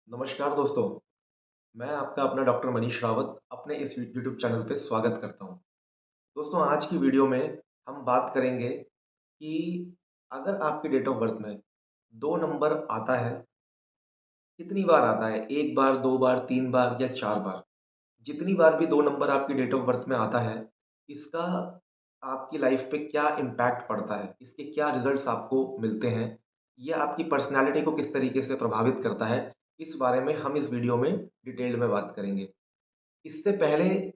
नमस्कार दोस्तों, मैं आपका अपना डॉक्टर मनीष रावत अपने इस यूट्यूब चैनल पे स्वागत करता हूँ। दोस्तों आज की वीडियो में हम बात करेंगे कि अगर आपके डेट ऑफ बर्थ में 2 नंबर आता है, कितनी बार आता है? 1 बार, 2 बार, 3 बार या 4 बार? जितनी बार भी 2 नंबर आपकी डेट ऑफ बर्थ में आता है, इसका आपकी लाइफ पे क्या इम्पैक्ट पड़ता है? इसके क्या रिज़ल्ट्स आपको मिलते हैं? ये आपकी पर्सनैलिटी को किस तरीके से प्रभावित करता है? इस बारे में हम इस वीडियो में डिटेल्ड में बात करेंगे। इससे पहले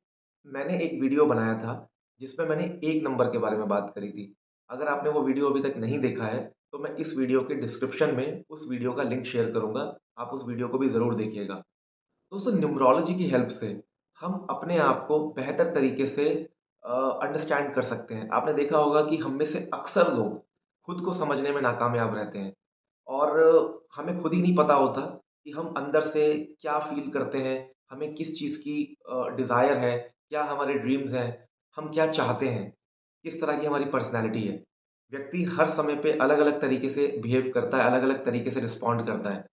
मैंने एक वीडियो बनाया था, जिसमें मैंने 1 नंबर के बारे में बात करी थी। अगर आपने वो वीडियो अभी तक नहीं देखा है, तो मैं इस वीडियो के डिस्क्रिप्शन में उस वीडियो का लिंक शेयर करूँगा। आप उस वीडियो को भी ज़रूर देखिएगा। दोस्तों न्यूमरोलॉजी की हेल्प से हम अपने आप को बेहतर तरीके से अंडरस्टैंड कर सकते हैं। आपने देखा होगा कि हम में से अक्सर लोग खुद को समझने में नाकामयाब रहते हैं और हमें खुद ही नहीं पता होता कि हम अंदर से क्या फ़ील करते हैं, हमें किस चीज़ की डिज़ायर है, क्या हमारे ड्रीम्स हैं, हम क्या चाहते हैं, किस तरह की हमारी पर्सनैलिटी है। व्यक्ति हर समय पे अलग-अलग तरीके से बिहेव करता है, अलग-अलग तरीके से रिस्पॉन्ड करता है।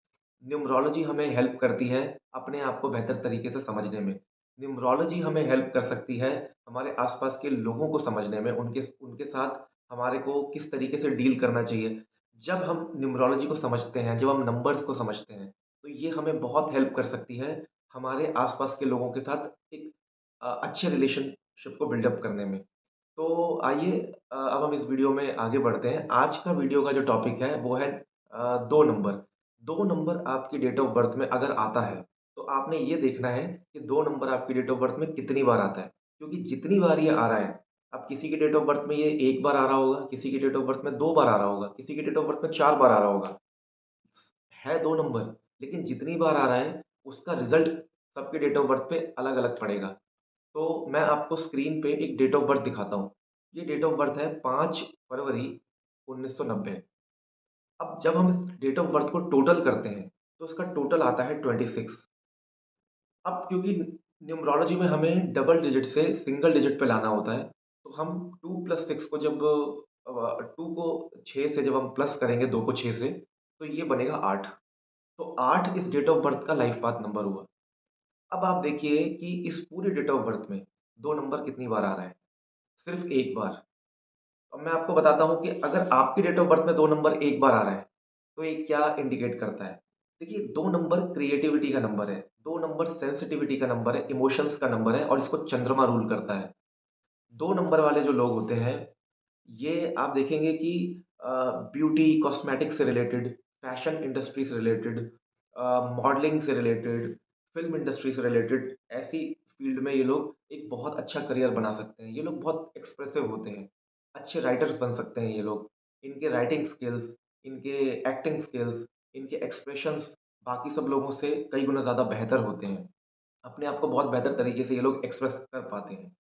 न्यूमरोलॉजी हमें हेल्प करती है अपने आप को बेहतर तरीके से समझने में। न्यूमरोलॉजी हमें हेल्प कर सकती है हमारे आस-पास के लोगों को समझने में, उनके उनके साथ हमारे को किस तरीके से डील करना चाहिए। जब हम न्यूमरोलॉजी को समझते हैं, जब हम नंबर्स को समझते हैं, तो ये हमें बहुत हेल्प कर सकती है हमारे आस-पास के लोगों के साथ एक अच्छे रिलेशनशिप को बिल्डअप करने में। तो आइए अब हम इस वीडियो में आगे बढ़ते हैं। आज का वीडियो का जो टॉपिक है वो है 2 नंबर। 2 नंबर आपकी डेट ऑफ बर्थ में अगर आता है, तो आपने ये देखना है कि 2 नंबर आपकी डेट ऑफ बर्थ में कितनी बार आता है। क्योंकि जितनी बार ये आ रहा है, अब किसी की डेट ऑफ बर्थ में ये 1 बार आ रहा होगा, किसी की डेट ऑफ बर्थ में 2 बार आ रहा होगा, किसी की डेट ऑफ बर्थ में 4 बार आ रहा होगा। है 2 नंबर, लेकिन जितनी बार आ रहा है, उसका रिज़ल्ट सबके डेट ऑफ बर्थ पे अलग-अलग पड़ेगा। तो मैं आपको स्क्रीन पे एक डेट ऑफ बर्थ दिखाता हूँ। ये डेट ऑफ बर्थ है 5 फरवरी 1990। अब जब हम इस डेट ऑफ बर्थ को टोटल करते हैं, तो इसका टोटल आता है 26। अब क्योंकि न्यूमरोलॉजी में हमें डबल डिजिट से सिंगल डिजिट पे लाना होता है, तो हम 2 प्लस 6 को जब 2 को 6 से जब हम प्लस करेंगे 2 को 6 से, तो ये बनेगा 8। तो 8 इस डेट ऑफ बर्थ का लाइफ पाथ नंबर हुआ। अब आप देखिए कि इस पूरे डेट ऑफ बर्थ में 2 नंबर कितनी बार आ रहा है? सिर्फ़ 1 बार। अब मैं आपको बताता हूँ कि अगर आपकी डेट ऑफ बर्थ में 2 नंबर 1 बार आ रहा है, तो ये क्या इंडिकेट करता है? देखिए 2 नंबर क्रिएटिविटी का नंबर है, 2 नंबर सेंसिटिविटी का नंबर है, इमोशंस का नंबर है और इसको चंद्रमा रूल करता है। 2 नंबर वाले जो लोग होते हैं, ये आप देखेंगे कि ब्यूटी, कॉस्मेटिक्स से रिलेटेड, फैशन इंडस्ट्री से रिलेटेड, मॉडलिंग से रिलेटेड, फ़िल्म इंडस्ट्री से रिलेटेड, ऐसी फ़ील्ड में ये लोग एक बहुत अच्छा करियर बना सकते हैं। ये लोग बहुत एक्सप्रेसिव होते हैं, अच्छे राइटर्स बन सकते हैं ये लोग। इनके राइटिंग स्किल्स, इनके एक्टिंग स्किल्स, इनके एक्सप्रेशंस बाकी सब लोगों से कई गुना ज़्यादा बेहतर होते हैं। अपने आप को बहुत बेहतर तरीके से ये लोग एक्सप्रेस कर पाते हैं।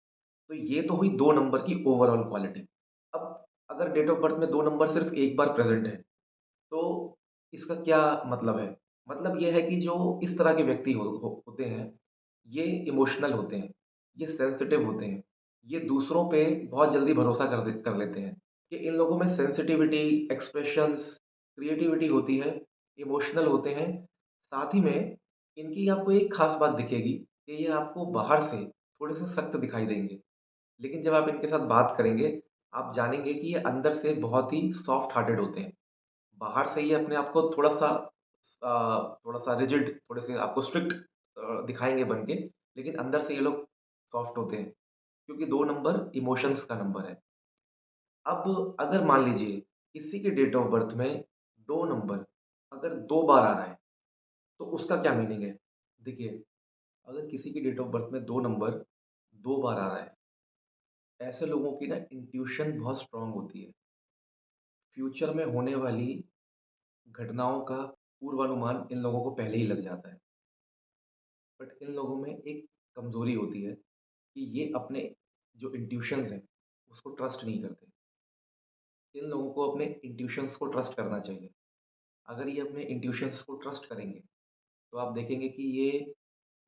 तो ये तो हुई 2 नंबर की ओवरऑल क्वालिटी। अब अगर डेट ऑफ बर्थ में 2 नंबर सिर्फ़ 1 बार प्रेज़ेंट है, तो इसका क्या मतलब है? मतलब ये है कि जो इस तरह के व्यक्ति होते हैं, ये इमोशनल होते हैं, ये सेंसिटिव होते हैं, ये दूसरों पे बहुत जल्दी भरोसा कर लेते हैं, कि इन लोगों में सेंसिटिविटी, एक्सप्रेशंस, क्रिएटिविटी होती है, इमोशनल होते हैं। साथ ही में इनकी आपको एक ख़ास बात दिखेगी कि ये आपको बाहर से थोड़े-से सख्त दिखाई देंगे। लेकिन जब आप इनके साथ बात करेंगे, आप जानेंगे कि ये अंदर से बहुत ही सॉफ्ट हार्टेड होते हैं। बाहर से ये अपने आप को थोड़ा-सा रिजिड, थोड़े से आपको स्ट्रिक्ट दिखाएँगे बन के, लेकिन अंदर से ये लोग सॉफ्ट होते हैं, क्योंकि 2 नंबर इमोशंस का नंबर है। अब अगर मान लीजिए किसी के डेट ऑफ बर्थ में 2 नंबर अगर 2 बार आ रहा है, तो उसका क्या मीनिंग है? देखिए, अगर किसी की डेट ऑफ बर्थ में 2 नंबर 2 बार आ रहा है, ऐसे लोगों की ना इंट्यूशन बहुत स्ट्रॉन्ग होती है। फ्यूचर में होने वाली घटनाओं का पूर्वानुमान इन लोगों को पहले ही लग जाता है। बट इन लोगों में एक कमज़ोरी होती है कि ये अपने जो इंट्यूशंस हैं, उसको ट्रस्ट नहीं करते। इन लोगों को अपने इंट्यूशंस को ट्रस्ट करना चाहिए। अगर ये अपने इंट्यूशंस को ट्रस्ट करेंगे, तो आप देखेंगे कि ये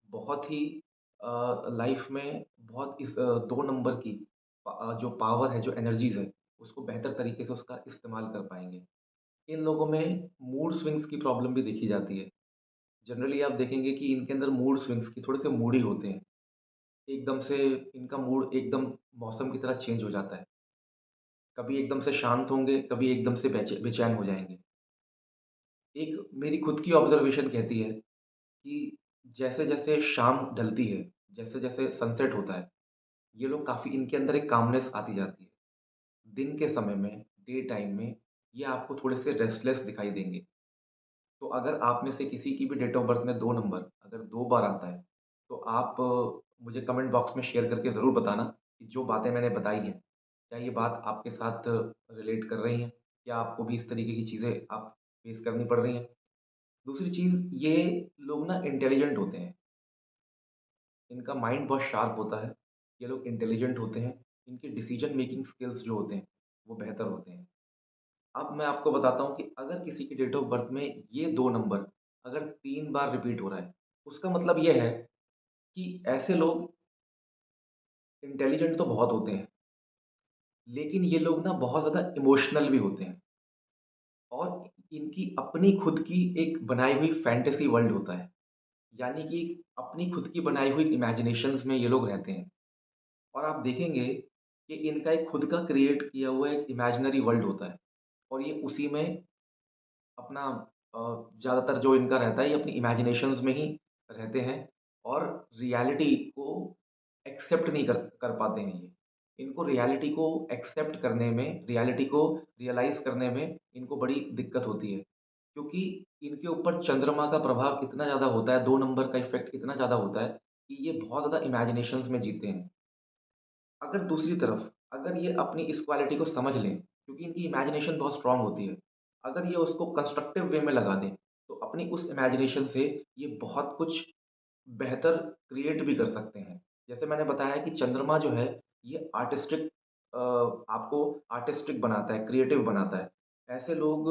बहुत ही लाइफ़ में बहुत इस 2 नंबर की जो पावर है, जो एनर्जीज़ है, उसको बेहतर तरीके से उसका इस्तेमाल कर पाएँगे। इन लोगों में मूड स्विंग्स की प्रॉब्लम भी देखी जाती है। जनरली आप देखेंगे कि इनके अंदर मूड स्विंग्स की थोड़े से मूडी होते हैं। एकदम से इनका मूड एकदम मौसम की तरह चेंज हो जाता है। कभी एकदम से शांत होंगे, कभी एकदम से बेचैन हो जाएँगे। एक मेरी खुद की ऑब्ज़र्वेशन कहती है कि जैसे-जैसे शाम ढलती है, जैसे-जैसे सनसेट होता है, ये लोग काफ़ी इनके अंदर एक कामनेस आती जाती है। दिन के समय में, डे टाइम में ये आपको थोड़े से रेस्टलेस दिखाई देंगे। तो अगर आप में से किसी की भी डेट ऑफ बर्थ में 2 नंबर अगर 2 बार आता है, तो आप मुझे कमेंट बॉक्स में शेयर करके ज़रूर बताना कि जो बातें मैंने बताई हैं, क्या ये बात आपके साथ रिलेट कर रही हैं? क्या आपको भी इस तरीके की चीज़ें आप फेस करनी पड़ रही हैं? दूसरी चीज़, ये लोग ना इंटेलिजेंट होते हैं, इनका माइंड बहुत शार्प होता है, ये लोग इंटेलिजेंट होते हैं, इनके डिसीजन मेकिंग स्किल्स जो होते हैं, वो बेहतर होते हैं। अब मैं आपको बताता हूँ कि अगर किसी की डेट ऑफ बर्थ में ये 2 नंबर अगर 3 बार रिपीट हो रहा है, उसका मतलब ये है कि ऐसे लोग इंटेलिजेंट तो बहुत होते हैं, लेकिन ये लोग ना बहुत ज़्यादा इमोशनल भी होते हैं और इनकी अपनी खुद की एक बनाई हुई फैंटेसी वर्ल्ड होता है। यानी कि अपनी खुद की बनाई हुई इमेजिनेशंस में ये लोग रहते हैं और आप देखेंगे कि इनका एक खुद का क्रिएट किया हुआ एक इमेजिनरी वर्ल्ड होता है और ये उसी में अपना अ, ज़्यादातर जो इनका रहता है, ये अपनी इमेजिनेशंस में ही रहते हैं और रियलिटी को एक्सेप्ट नहीं कर पाते हैं ये। इनको रियलिटी को एक्सेप्ट करने में, रियलिटी को रियलाइज़ करने में इनको बड़ी दिक्कत होती है। क्योंकि इनके ऊपर चंद्रमा का प्रभाव इतना ज़्यादा होता है, 2 नंबर का इफ़ेक्ट इतना ज़्यादा होता है कि ये बहुत ज़्यादा इमेजिनेशंस में जीते हैं। अगर दूसरी तरफ, अगर ये अपनी इस क्वालिटी को समझ लें, क्योंकि इनकी इमेजिनेशन बहुत स्ट्रॉन्ग होती है। अगर ये उसको कंस्ट्रक्टिव वे में लगा दें, तो अपनी उस इमेजिनेशन से ये बहुत कुछ बेहतर क्रिएट भी कर सकते हैं। जैसे मैंने बताया कि चंद्रमा जो है, ये आपको आर्टिस्टिक बनाता है, क्रिएटिव बनाता है। ऐसे लोग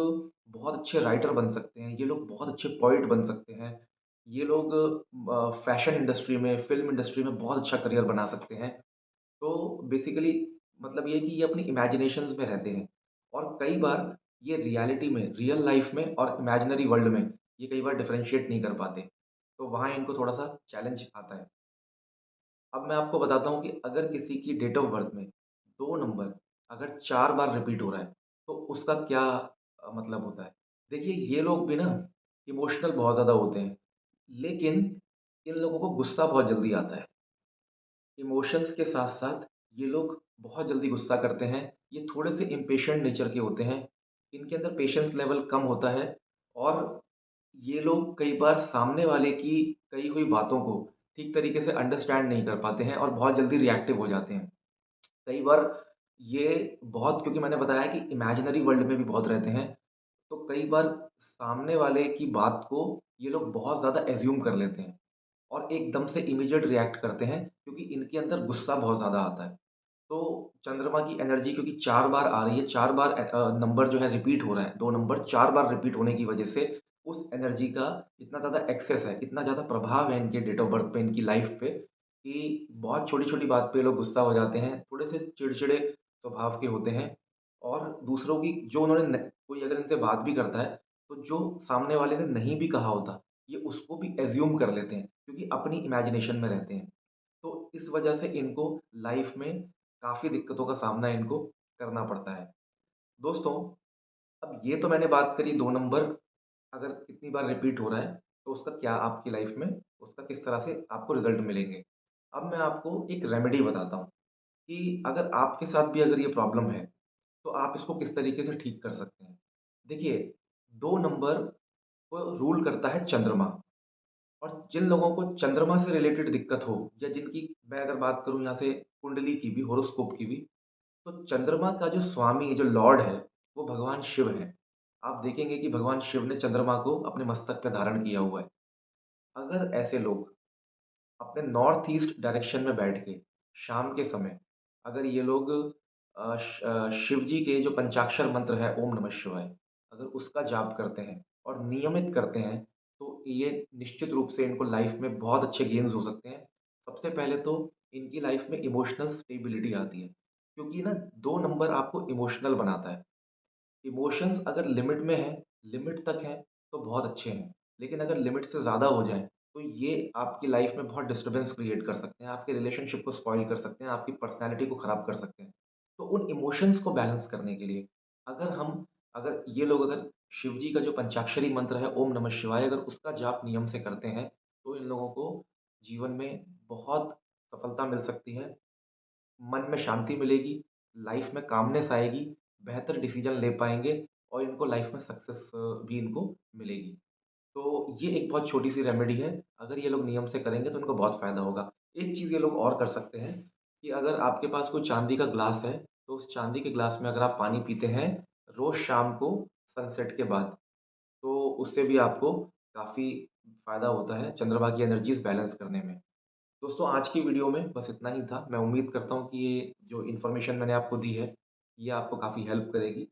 बहुत अच्छे राइटर बन सकते हैं, ये लोग बहुत अच्छे पोएट बन सकते हैं। ये लोग फैशन इंडस्ट्री में, फ़िल्म इंडस्ट्री में बहुत अच्छा करियर बना सकते हैं। तो बेसिकली मतलब ये है कि ये अपनी इमेजिनेशंस में रहते हैं और कई बार ये रियलिटी में, रियल लाइफ़ में और इमेजिनरी वर्ल्ड में ये कई बार डिफरेंशिएट नहीं कर पाते। तो वहाँ इनको थोड़ा-सा चैलेंज आता है। अब मैं आपको बताता हूँ कि अगर किसी की डेट ऑफ बर्थ में 2 नंबर अगर 4 बार रिपीट हो रहा है, तो उसका क्या मतलब होता है? देखिए, ये लोग भी ना इमोशनल बहुत ज़्यादा होते हैं, लेकिन इन लोगों को गुस्सा बहुत जल्दी आता है। इमोशंस के साथ-साथ ये लोग बहुत जल्दी गुस्सा करते हैं। ये थोड़े से इम्पेशेंट नेचर के होते हैं। इनके अंदर पेशेंस लेवल कम होता है और ये लोग कई बार सामने वाले की कही हुई बातों को ठीक तरीके से अंडरस्टैंड नहीं कर पाते हैं और बहुत जल्दी रिएक्टिव हो जाते हैं। कई बार ये बहुत क्योंकि मैंने बताया कि इमेजिनरी वर्ल्ड में भी बहुत रहते हैं, तो कई बार सामने वाले की बात को ये लोग बहुत ज़्यादा अज़्यूम कर लेते हैं और एकदम से इमीडिएट रिएक्ट करते हैं क्योंकि इनके अंदर गुस्सा बहुत ज़्यादा आता है। तो चंद्रमा की एनर्जी क्योंकि 4 बार आ रही है, 4 बार नंबर जो है रिपीट हो रहा है, 2 नंबर 4 बार रिपीट होने की वजह से उस एनर्जी का इतना ज़्यादा एक्सेस है, इतना ज़्यादा प्रभाव है इनके डेट ऑफ बर्थ पे, इनकी लाइफ़ पे कि बहुत छोटी-छोटी बात पे ये लोग गुस्सा हो जाते हैं, थोड़े से चिड़चिड़े स्वभाव के होते हैं और दूसरों की जो उन्होंने न कोई अगर इनसे बात भी करता है, तो जो सामने वाले ने नहीं भी कहा होता, ये उसको भी अज़्यूम कर लेते हैं क्योंकि अपनी इमेजिनेशन में रहते हैं। तो इस वजह से इनको लाइफ़ में काफ़ी दिक्कतों का सामना इनको करना पड़ता है। दोस्तों, अब ये तो मैंने बात करी 2 नंबर अगर कितनी बार रिपीट हो रहा है, तो उसका क्या आपकी लाइफ़ में उसका किस तरह से आपको रिज़ल्ट मिलेंगे। अब मैं आपको एक रेमेडी बताता हूँ कि अगर आपके साथ भी अगर ये प्रॉब्लम है, तो आप इसको किस तरीके से ठीक कर सकते हैं। देखिए, 2 नंबर को रूल करता है चंद्रमा और जिन लोगों को चंद्रमा से रिलेटेड दिक्कत हो या जिनकी मैं अगर बात करूँ यहाँ से कुंडली की भी, हॉरोस्कोप की भी, तो चंद्रमा का जो स्वामी, जो लॉर्ड है, वो भगवान शिव हैं। आप देखेंगे कि भगवान शिव ने चंद्रमा को अपने मस्तक पे धारण किया हुआ है। अगर ऐसे लोग अपने नॉर्थ ईस्ट डायरेक्शन में बैठ के शाम के समय अगर ये लोग शिव जी के जो पंचाक्षर मंत्र है ओम नमः शिवाय, अगर उसका जाप करते हैं और नियमित करते हैं, तो ये निश्चित रूप से इनको लाइफ में बहुत अच्छे गेन्स हो सकते हैं। सबसे पहले तो इनकी लाइफ में इमोशनल स्टेबिलिटी आती है, क्योंकि ना 2 नंबर आपको इमोशनल बनाता है। इमोशंस अगर लिमिट में हैं, लिमिट तक हैं, तो बहुत अच्छे हैं। लेकिन अगर लिमिट से ज़्यादा हो जाए, तो ये आपकी लाइफ़ में बहुत डिस्टर्बेंस क्रिएट कर सकते हैं, आपके रिलेशनशिप को स्पॉइल कर सकते हैं, आपकी पर्सनैलिटी को ख़राब कर सकते हैं। तो उन इमोशंस को बैलेंस करने के लिए अगर हम अगर ये लोग अगर शिव जी का जो पंचाक्षरी मंत्र है ओम नमः शिवाय अगर उसका जाप नियम से करते हैं, तो इन लोगों को जीवन में बहुत सफलता मिल सकती है, मन में शांति मिलेगी, लाइफ़ में कामनेस आएगी, बेहतर डिसीज़न ले पाएँगे और इनको लाइफ़ में सक्सेस भी इनको मिलेगी। तो ये एक बहुत छोटी-सी रेमेडी है, अगर ये लोग नियम से करेंगे तो इनको बहुत फ़ायदा होगा। एक चीज़ ये लोग और कर सकते हैं कि अगर आपके पास कोई चांदी का ग्लास है, तो उस चांदी के ग्लास में अगर आप पानी पीते हैं, रोज़ शाम को सनसेट के बाद, तो उससे भी आपको काफ़ी फ़ायदा होता है चंद्रमा की एनर्जीज़ बैलेंस करने में। दोस्तों आज की वीडियो में बस इतना ही था। मैं उम्मीद करता हूँ कि ये जो इन्फॉर्मेशन मैंने आपको दी है, ये आपको काफ़ी हेल्प करेगी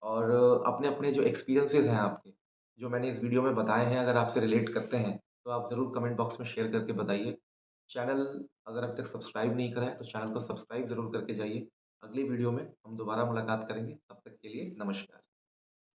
और अपने-अपने जो एक्सपीरियंसेस हैं आपके, जो मैंने इस वीडियो में बताए हैं, अगर आपसे रिलेट करते हैं, तो आप ज़रूर कमेंट बॉक्स में शेयर करके बताइए। चैनल अगर अब तक सब्सक्राइब नहीं करा है, तो चैनल को सब्सक्राइब ज़रूर करके जाइए। अगली वीडियो में हम दोबारा मुलाकात करेंगे। तब तक के लिए नमस्कार।